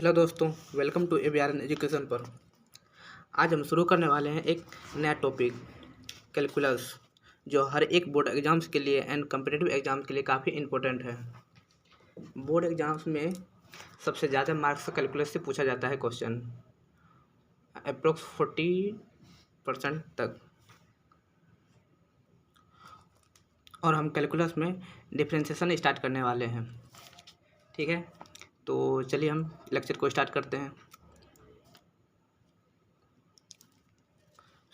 Hello दोस्तों, welcome to ABRN education पर। आज हम शुरू करने वाले हैं एक नया टॉपिक, कैलकुलस, जो हर एक बोर्ड एग्जाम्स के लिए एंड कम्पिटिटिव एग्जाम के लिए काफ़ी इम्पोर्टेंट है। बोर्ड एग्जाम्स में सबसे ज़्यादा मार्क्स कैलकुलस से पूछा जाता है क्वेश्चन, अप्रोक्स 40% तक। और हम कैलकुलस में डिफरेंशिएशन स्टार्ट करने वाले हैं। ठीक है, तो चलिए हम लेक्चर को स्टार्ट करते हैं।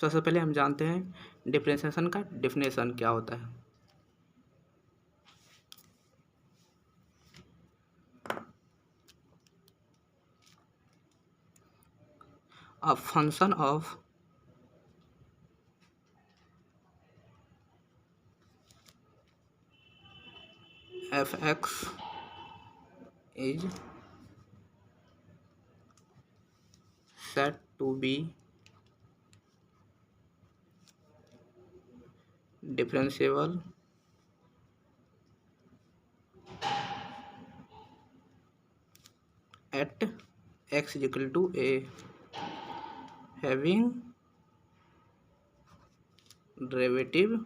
सबसे पहले हम जानते हैं डिफरेंशिएशन का डेफिनेशन क्या होता है। A function of f(x) is said to be differentiable at x is equal to a, having derivative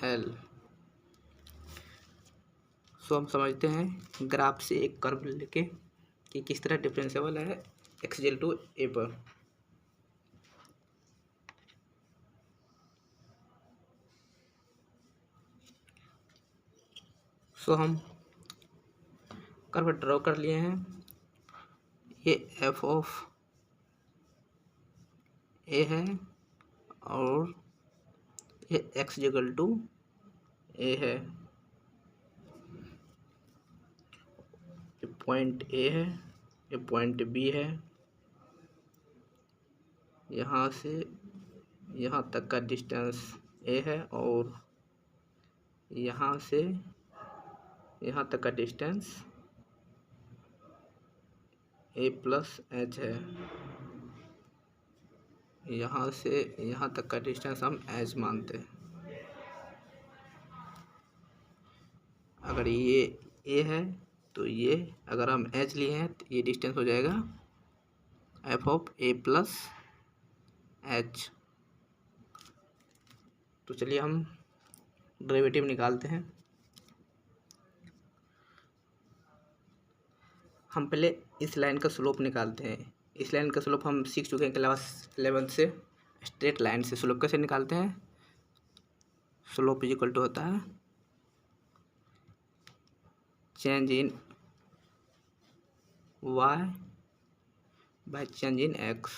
L। सो हम समझते हैं ग्राफ से एक कर्व लेके कि किस तरह डिफरेंशिएबल है x इक्वल टू a पर। सो हम कर्व ड्रॉ कर लिए हैं। ये f ऑफ a है और ये x इक्वल टू a है। ये पॉइंट A है, ये पॉइंट B है। यहाँ से यहाँ तक का डिस्टेंस A है और यहाँ से यहाँ तक का डिस्टेंस A प्लस H है। यहाँ से यहाँ तक का डिस्टेंस हम H मानते हैं। अगर ये A है तो ये अगर हम H लिए हैं तो ये डिस्टेंस हो जाएगा f of A plus H। तो चलिए हम डेरिवेटिव निकालते हैं। हम पहले इस लाइन का स्लोप निकालते हैं। इस लाइन का स्लोप हम सीख चुके हैं क्लास 11 से। स्ट्रेट लाइन से स्लोप कैसे निकालते हैं? स्लोप इज इक्वल टू होता है change in y by change in x।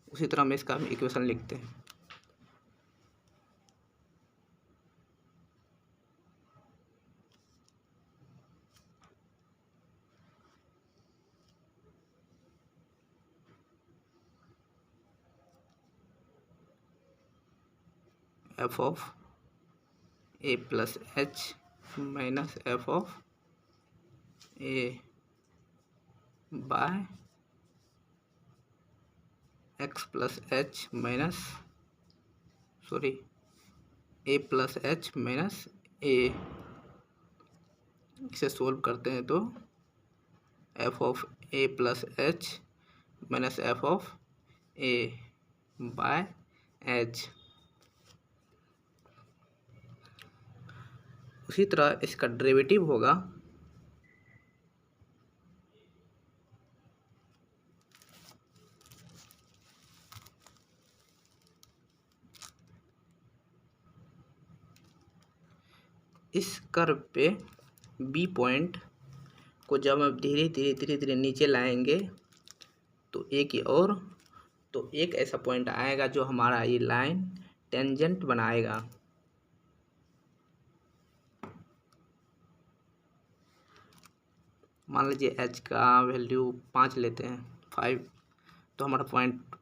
उसी तरह हम इसका इक्वेशन लिखते हैं। f of A plus H minus f of A by x plus H minus A plus H minus A। इसे solve करते हैं तो f of A plus H minus f of A by H। उसी तरह इसका derivative होगा इस curve पे B पॉइंट को जब हम धीरे धीरे नीचे लाएंगे तो एक ऐसा पॉइंट आएगा जो हमारा ये लाइन टेंजेंट बनाएगा। मान लीजिए H का वैल्यू 5 लेते हैं, 5, तो हमारा पॉइंट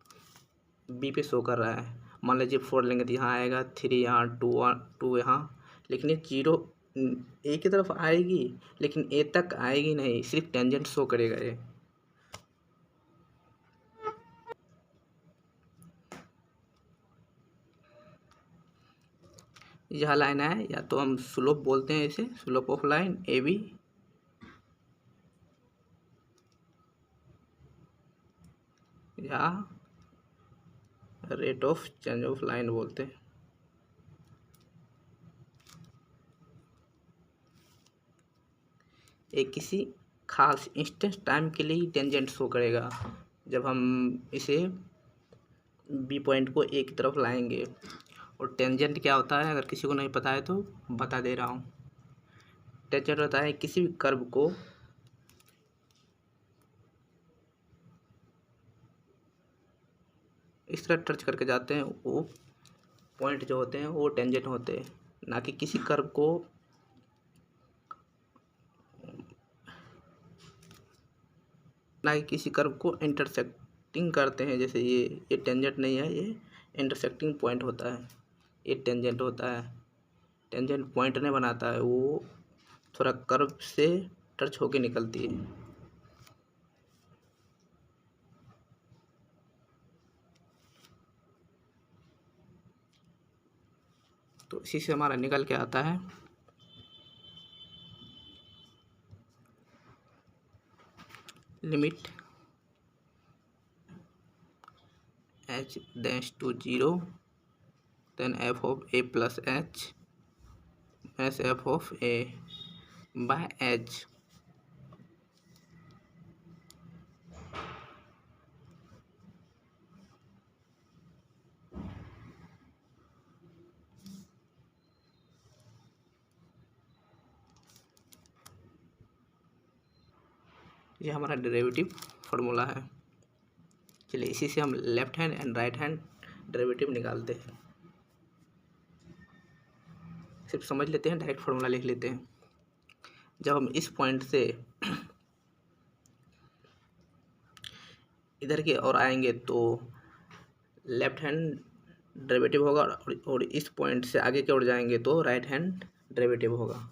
B पे शो कर रहा है। मान लीजिए 4 लेंगे तो यहाँ आएगा 3, यहाँ 2 यहाँ, लेकिन ये 0 A की तरफ आएगी लेकिन A तक आएगी नहीं, सिर्फ टेंजेंट शो करेगा ये। यह लाइन है, या तो हम स्लोप बोलते हैं इसे, slope of line A B, या rate of change of line बोलते हैं। एक किसी खास इंस्टेंट टाइम के लिए टेंजेंट शो करेगा। जब हम इसे बी पॉइंट को ए की तरफ लाएंगे। और टेंजेंट क्या होता है, अगर किसी को नहीं पता है तो बता दे रहा हूँ। टेंजेंट होता है किसी भी कर्व को इस तरह टच करके जाते हैं, वो पॉइंट जो होते हैं वो टेंजेंट होते हैं। ना कि किसी कर्व को इंटरसेक्टिंग करते हैं। जैसे ये टेंजेंट नहीं है, ये इंटरसेक्टिंग पॉइंट होता है, ये टेंजेंट होता है। टेंजेंट पॉइंट नहीं बनाता है, वो थोड़ा कर्व से टच होके निकलती है। तो इसी से हमारा निकल के आता है limit h tends to 0 then f of a plus h minus f of a by h। ये हमारा डेरिवेटिव फार्मूला है। चलिए इसी से हम left hand and right hand derivative निकालते हैं। सिर्फ समझ लेते हैं, डायरेक्ट फार्मूला लिख लेते हैं। जब हम इस पॉइंट से इधर की ओर आएंगे तो लेफ्ट हैंड डेरिवेटिव होगा, और इस पॉइंट से आगे की ओर जाएंगे तो राइट हैंड डेरिवेटिव होगा।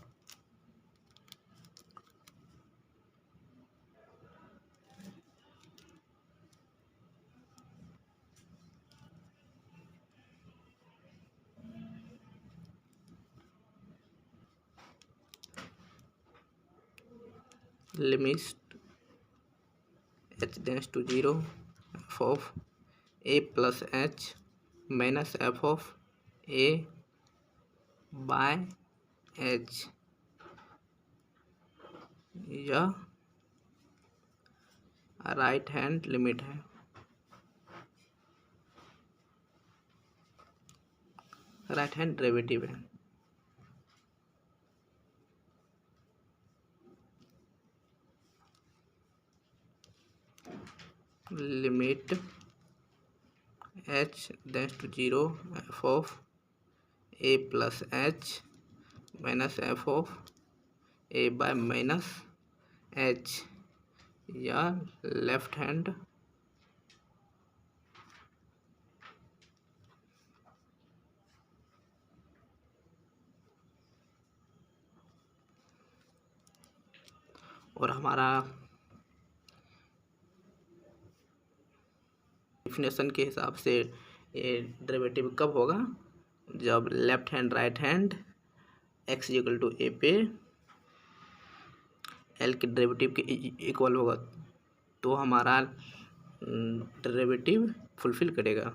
Limit h tends to 0 f of a plus h minus f of a by h। यह राइट हैंड लिमिट है, राइट हैंड डेरिवेटिव है। Limit h tends to 0 f of a plus h minus f of a by minus h, या left hand और हमारा definition के हिसाब से ये डेरिवेटिव कब होगा, जब left hand right hand x equal to A पे एल के डेरिवेटिव के इक्वल होगा, तो हमारा डेरिवेटिव फुलफिल करेगा।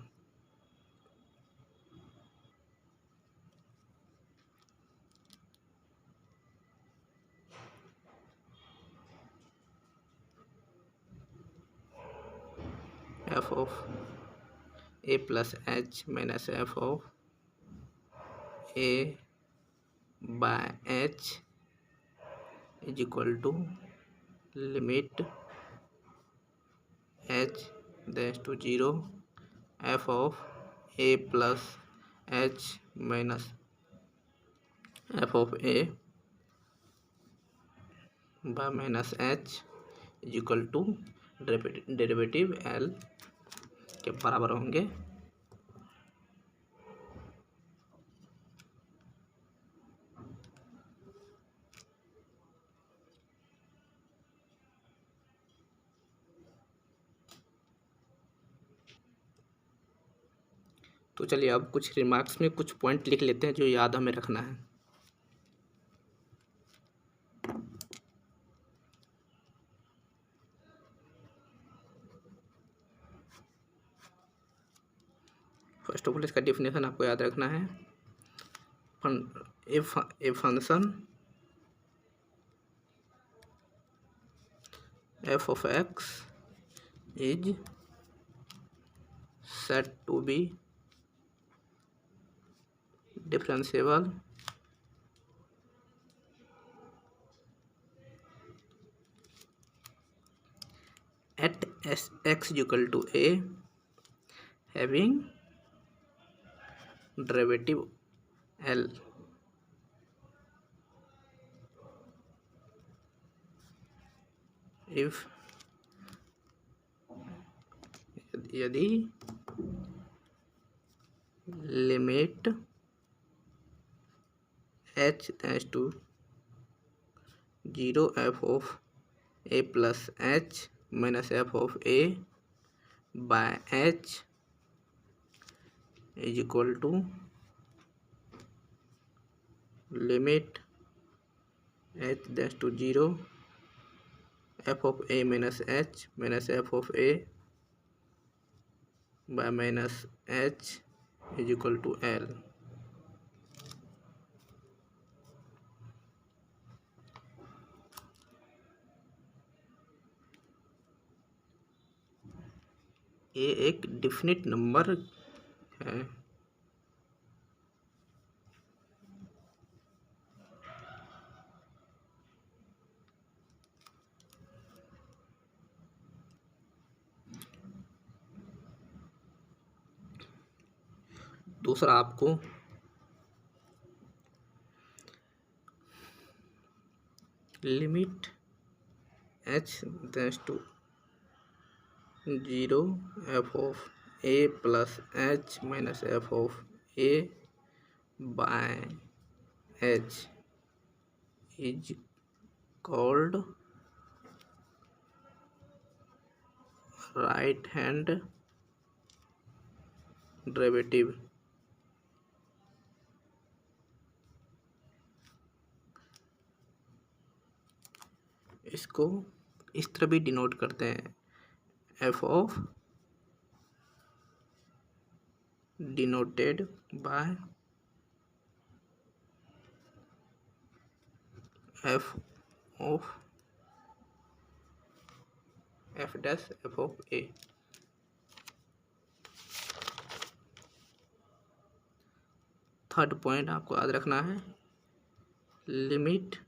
f of a plus h minus f of a by h is equal to limit h tends to 0 f of a plus h minus f of a by minus h is equal to derivative l के बराबर होंगे। तो चलिए अब कुछ remarks में कुछ point लिख लेते हैं जो याद हमें रखना है। फर्स्ट ऑफ ऑल इसका डेफिनेशन आपको याद रखना है। A function f of x is said to be differentiable at x equal to a having derivative L. If यदि limit h tends to 0 f of a plus h minus f of a by h is equal to limit h tends to 0 f of a minus h minus f of a by minus h is equal to L. ये एक definite number है। दूसरा आपको limit h tends to 0 f of a plus h minus f of a by h is called right hand derivative. इसको इस तरह भी denote करते हैं, f of denoted by f of f dash f of a. Third point आपको याद रखना है, limit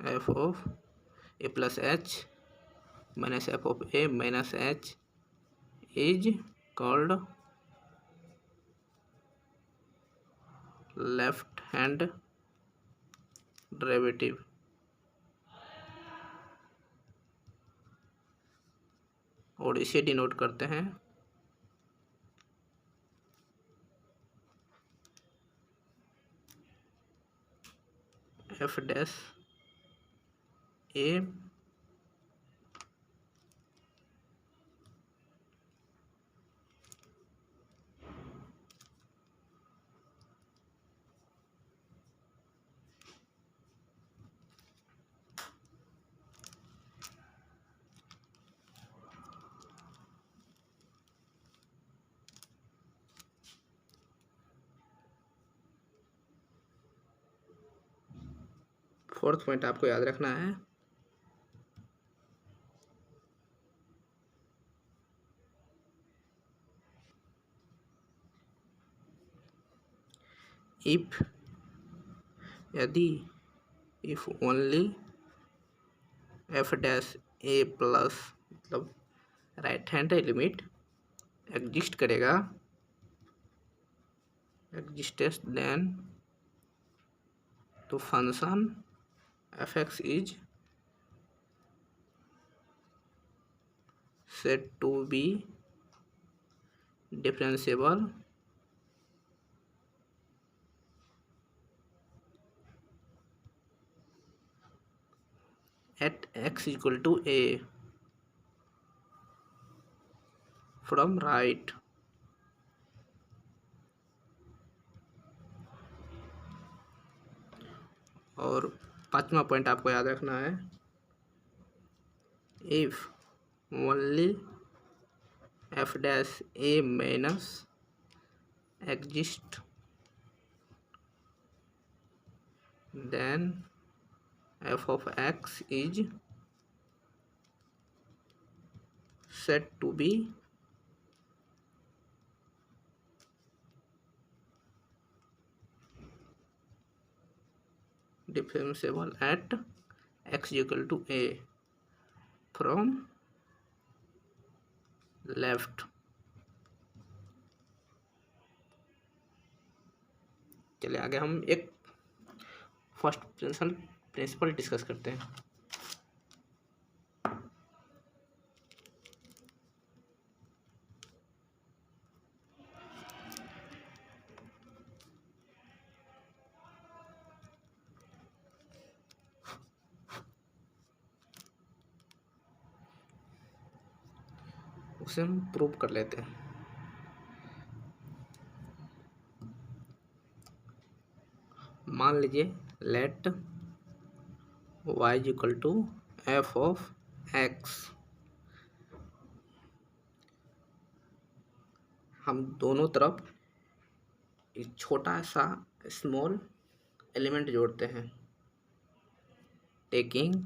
f of a plus h minus f of a minus h is called left hand derivative. और इसे denote करते हैं f dash a fourth point आपको याद रखना है, इफ यदि if only f dash a plus मतलब राइट हैंड लिमिट एग्जिस्ट करेगा, एग्जिस्टेंस देन तो function f x is said to be differentiable at x equal to a from right. और पांचवा पॉइंट आपको याद रखना है, if only f dash a minus exist then f of x is said to be differentiable at x equal to a from left। चलिए आगे हम एक फर्स्ट प्रिंसिपल डिस्कस करते हैं। उसे हम प्रूव कर लेते हैं। मान लीजिए let y equal to f of x, हम दोनों तरफ एक छोटा सा स्मॉल एलिमेंट जोड़ते हैं, taking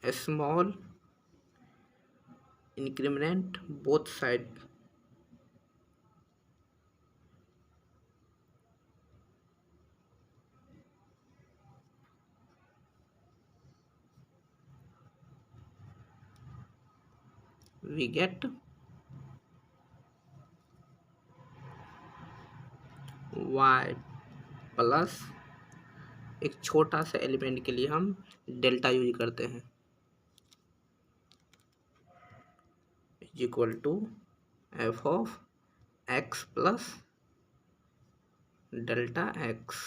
a small increment both side। we get y plus एक छोटा सा एलिमेंट के लिए हम डेल्टा यूज करते हैं, equal to f of x plus delta x.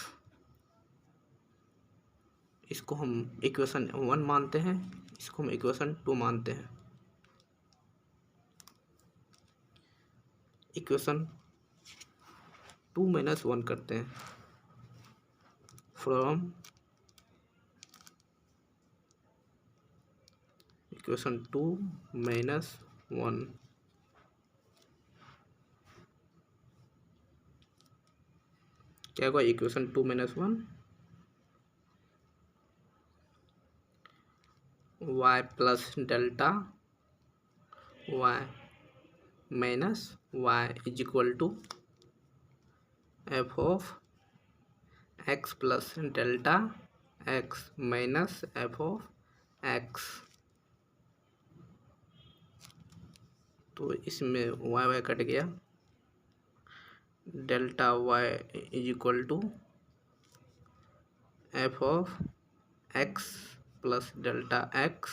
इसको हम इक्वेशन 1 मानते हैं, इसको हम इक्वेशन 2 मानते हैं। इक्वेशन 2 माइनस 1 करते हैं, फ्रॉम इक्वेशन 2 माइनस 1 क्या होगा, equation 2 minus 1 y plus delta y minus y is equal to f of x plus delta x minus f of x. तो इसमें y y कट गया, delta y is equal to f of x plus delta x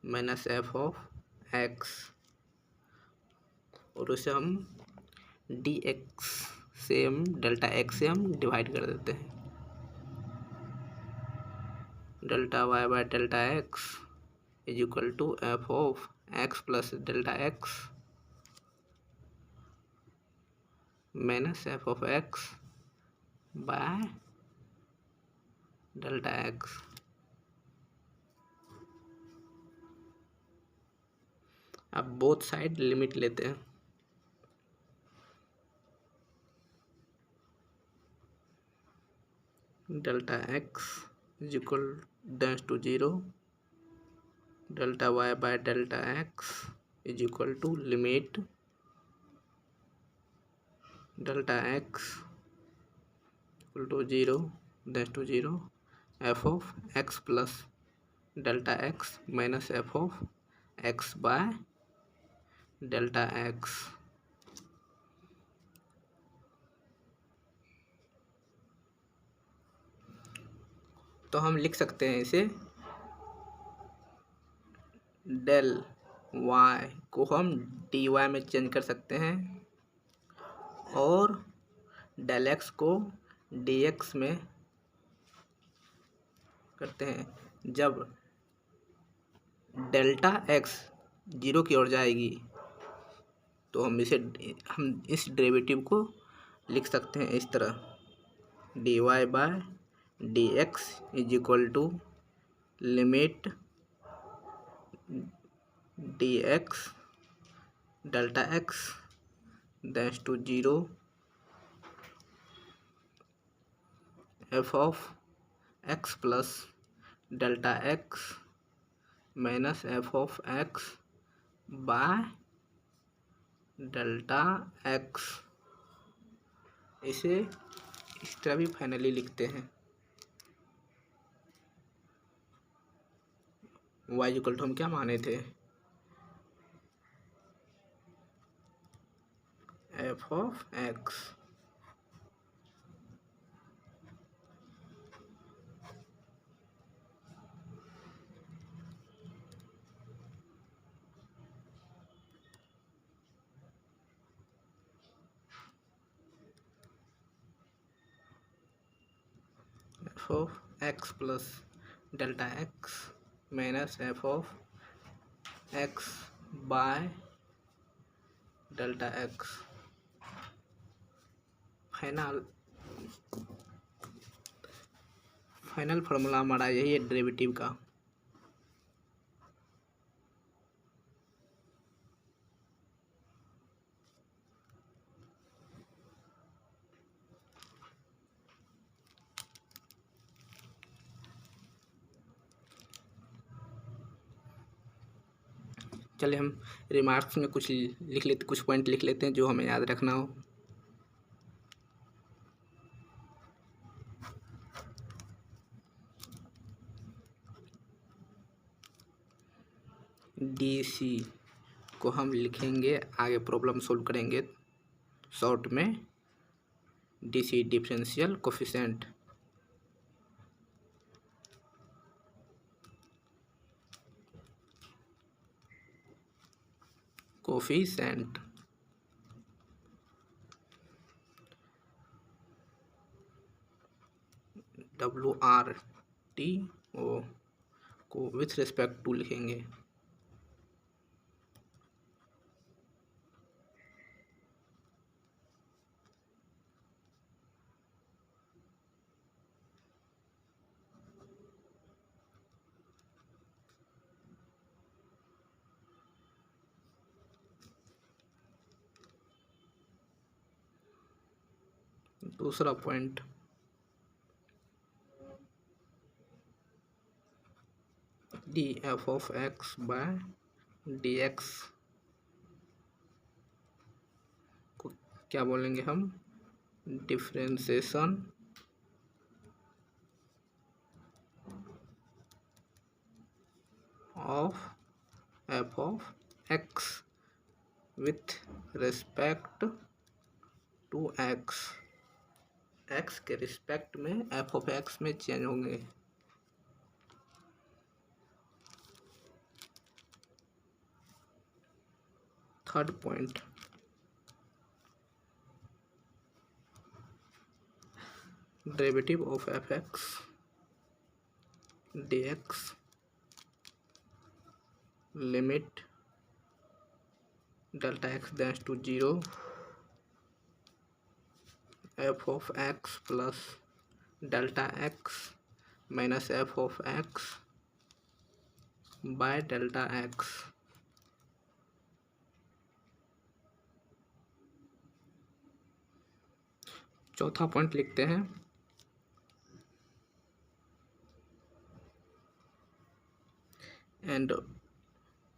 minus f of x, और उसे हम D x से हम delta x से हम डिवाइड कर देते हैं। Delta y by delta x is equal to f of x plus delta x minus f of x by delta x. अब बोथ साइड लिमिट लेते हैं, delta x is equal tends to 0, delta y by delta x is equal to limit delta x equal to 0 tends to 0 f of x plus delta x minus f of x by delta x. तो हम लिख सकते हैं इसे, del Y को हम D Y में change कर सकते हैं और डेल एक्स को dx में करते हैं जब डेल्टा x 0 की ओर जाएगी तो हम इस डेरिवेटिव को लिख सकते हैं इस तरह dy by dx is equal to limit dx delta x दैश to 0 f of x plus delta x minus f of x by delta x। इसे इस तरह भी फाइनली लिखते हैं y इक्वल टू हम क्या माने थे f of x f of x plus delta x minus f of x by delta x। Final formula हमारा यही है डेरिवेटिव का। चलिए हम रिमार्क्स में कुछ पॉइंट लिख लेते हैं जो हमें याद रखना हो। DC को हम लिखेंगे आगे प्रॉब्लम सोल्व करेंगे शॉर्ट में DC डिफरेंशियल कोफिशिएंट। WRTO को विथ रिस्पेक्ट टू लिखेंगे दूसरा point df of x by dx को क्या बोलेंगे हम differentiation of f of x with respect to x। x के रिस्पेक्ट में f ऑफ x में चेंज होंगे। Third point derivative of fx dx limit delta x दैश to 0 f of x plus delta x minus f of x by delta x। चौथा point लिखते हैं and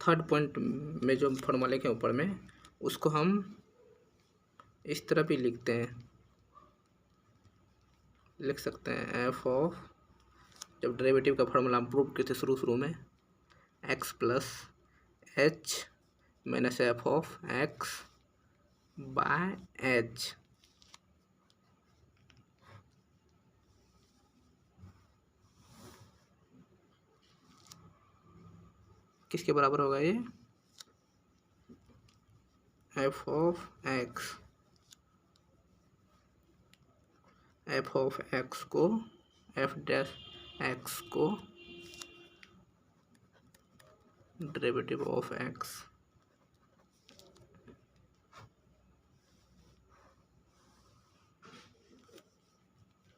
third point में जो फॉर्मूले के ऊपर में उसको हम इस तरह भी लिख सकते हैं f ऑफ जब डेरिवेटिव का फॉर्मूला हम प्रूव किए थे शुरू में x plus h minus f of x by h। किसके बराबर होगा ये f of x F of X को एफ डैश एक्स को डेरिवेटिव ऑफ एक्स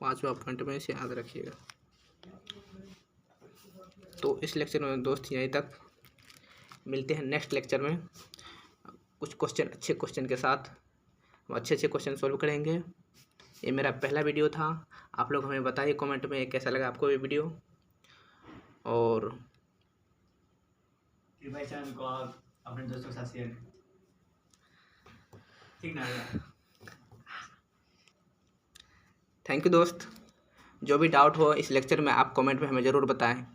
पांचवा पॉइंट में इसे याद रखिएगा। तो इस लेक्चर में दोस्त यहीं तक, मिलते हैं नेक्स्ट लेक्चर में कुछ क्वेश्चन, अच्छे क्वेश्चन के साथ। हम अच्छे क्वेश्चन सॉल्व करेंगे। ये मेरा पहला वीडियो था। आप लोग हमें बताइए कमेंट में कैसा लगा आपको ये वीडियो, और भाई चैनल को आप अपने दोस्तों के साथ शेयर करें, ठीक ना? थैंक यू दोस्त। जो भी डाउट हो इस लेक्चर में आप कमेंट में हमें ज़रूर बताएं।